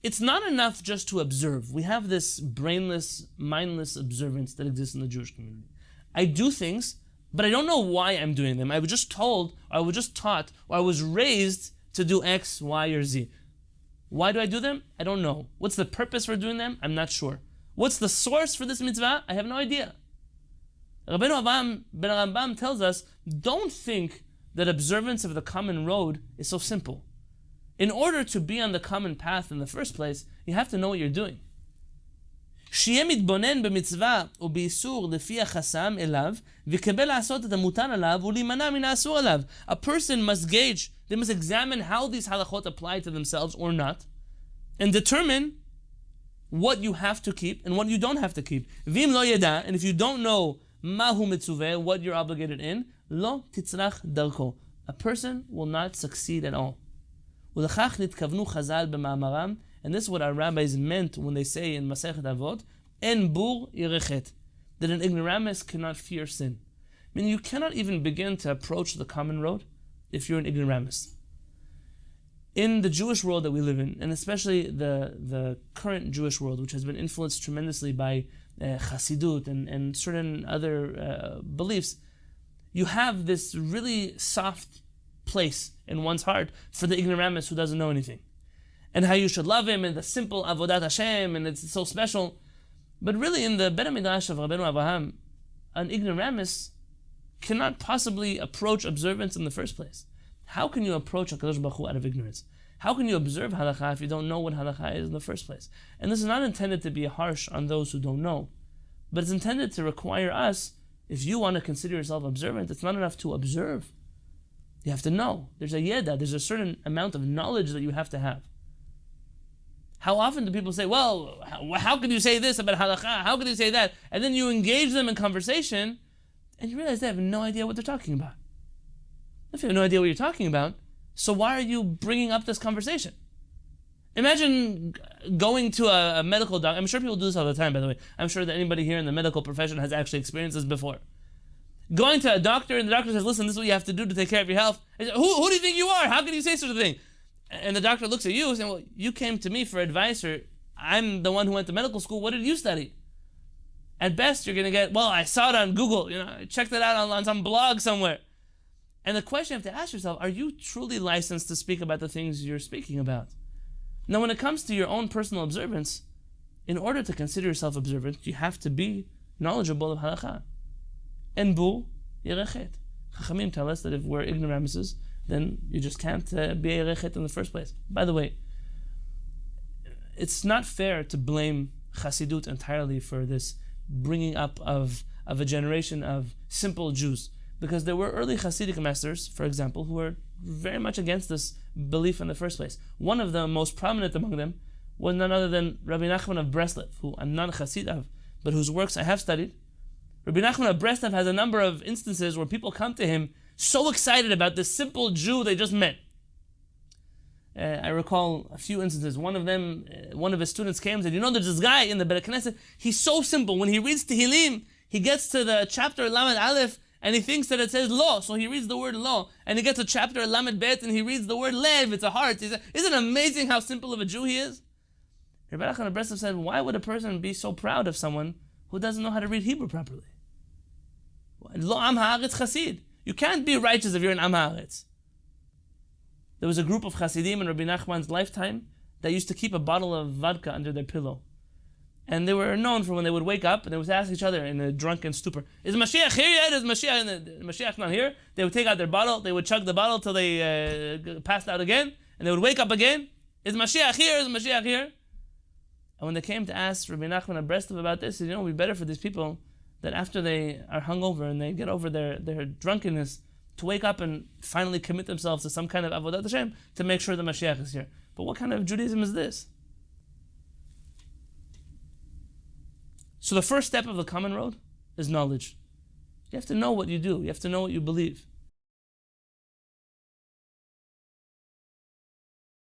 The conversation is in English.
it's not enough just to observe. We have this brainless, mindless observance that exists in the Jewish community. I do things, but I don't know why I'm doing them. I was just told, or I was just taught, or I was raised to do X, Y, or Z. Why do I do them? I don't know. What's the purpose for doing them? I'm not sure. What's the source for this mitzvah? I have no idea. Rabbeinu Avraham ben Rambam tells us, don't think that observance of the common road is so simple. In order to be on the common path in the first place, you have to know what you're doing. שיהיה מתבונן במצווה ובאיסור לפי החסם אליו, ויקבל לעשות את המותר עליו ולהימנע מן האסור עליו. A person must gauge, they must examine how these halachot apply to themselves or not, and determine what you have to keep and what you don't have to keep. ואם לא ידע, and if you don't know מהו מצווה, what you're obligated in, לא תצלח דרכו. A person will not succeed at all. ולכך נתכוונו חז"ל במאמרם, and this is what our rabbis meant when they say in Masechet Avot, En bur yirechet, that an ignoramus cannot fear sin. Meaning you cannot even begin to approach the common road if you're an ignoramus. In the Jewish world that we live in, and especially the current Jewish world, which has been influenced tremendously by Chassidut and certain other beliefs, you have this really soft place in one's heart for the ignoramus who doesn't know anything. And how you should love him, and the simple avodat Hashem, and it's so special. But really, in the Bet HaMidrash of Rabbeinu Avraham, an ignoramus cannot possibly approach observance in the first place. How can you approach HaKadosh Baruch Hu out of ignorance? How can you observe halachah if you don't know what halachah is in the first place? And this is not intended to be harsh on those who don't know, but it's intended to require us, if you want to consider yourself observant, it's not enough to observe. You have to know. There's a yeda, there's a certain amount of knowledge that you have to have. How often do people say, well, how could you say this about halakha? How could you say that? And then you engage them in conversation, and you realize they have no idea what they're talking about. If you have no idea what you're talking about, so why are you bringing up this conversation? Imagine going to a medical doctor. I'm sure people do this all the time, by the way. I'm sure that anybody here in the medical profession has actually experienced this before. Going to a doctor, and the doctor says, listen, this is what you have to do to take care of your health. Says, who do you think you are? How can you say such a thing? And the doctor looks at you saying, well, you came to me for advice, or I'm the one who went to medical school. What did you study? At best, you're going to get, well, I saw it on Google. I checked it out on some blog somewhere. And the question you have to ask yourself, are you truly licensed to speak about the things you're speaking about? Now, when it comes to your own personal observance, in order to consider yourself observant, you have to be knowledgeable of halakha. En bur yirechet. Chachamim tell us that if we're ignoramuses, then you just can't be yirechet in the first place. By the way, it's not fair to blame Chassidut entirely for this bringing up of a generation of simple Jews, because there were early Hasidic masters, for example, who were very much against this belief in the first place. One of the most prominent among them was none other than Rabbi Nachman of Breslev, who I'm not a Hasid of, but whose works I have studied. Rabbi Nachman of Breslev has a number of instances where people come to him so excited about this simple Jew they just met. I recall a few instances. One of them, one of his students came and said, there's this guy in the Beit Knesset, he's so simple. When he reads Tehillim, he gets to the chapter Lamed Aleph, and he thinks that it says lo, so he reads the word lo. And he gets to chapter Lamed Bet, and he reads the word lev, it's a heart. Isn't it amazing how simple of a Jew he is? Rabbi Nachman of Breslev said, why would a person be so proud of someone who doesn't know how to read Hebrew properly? Lo am haaretz chasid. You can't be righteous if you're an am haaretz. There was a group of Hasidim in Rabbi Nachman's lifetime that used to keep a bottle of vodka under their pillow. And they were known for when they would wake up and they would ask each other in a drunken stupor, is Mashiach here yet? Is Mashiach not here? They would take out their bottle, they would chug the bottle till they passed out again, and they would wake up again. Is Mashiach here? Is Mashiach here? And when they came to ask Rabbi Nachman of Breslev about this, he said, it would be better for these people that after they are hungover and they get over their drunkenness, to wake up and finally commit themselves to some kind of avodat Hashem to make sure the Mashiach is here. But what kind of Judaism is this? So the first step of the common road is knowledge. You have to know what you do. You have to know what you believe.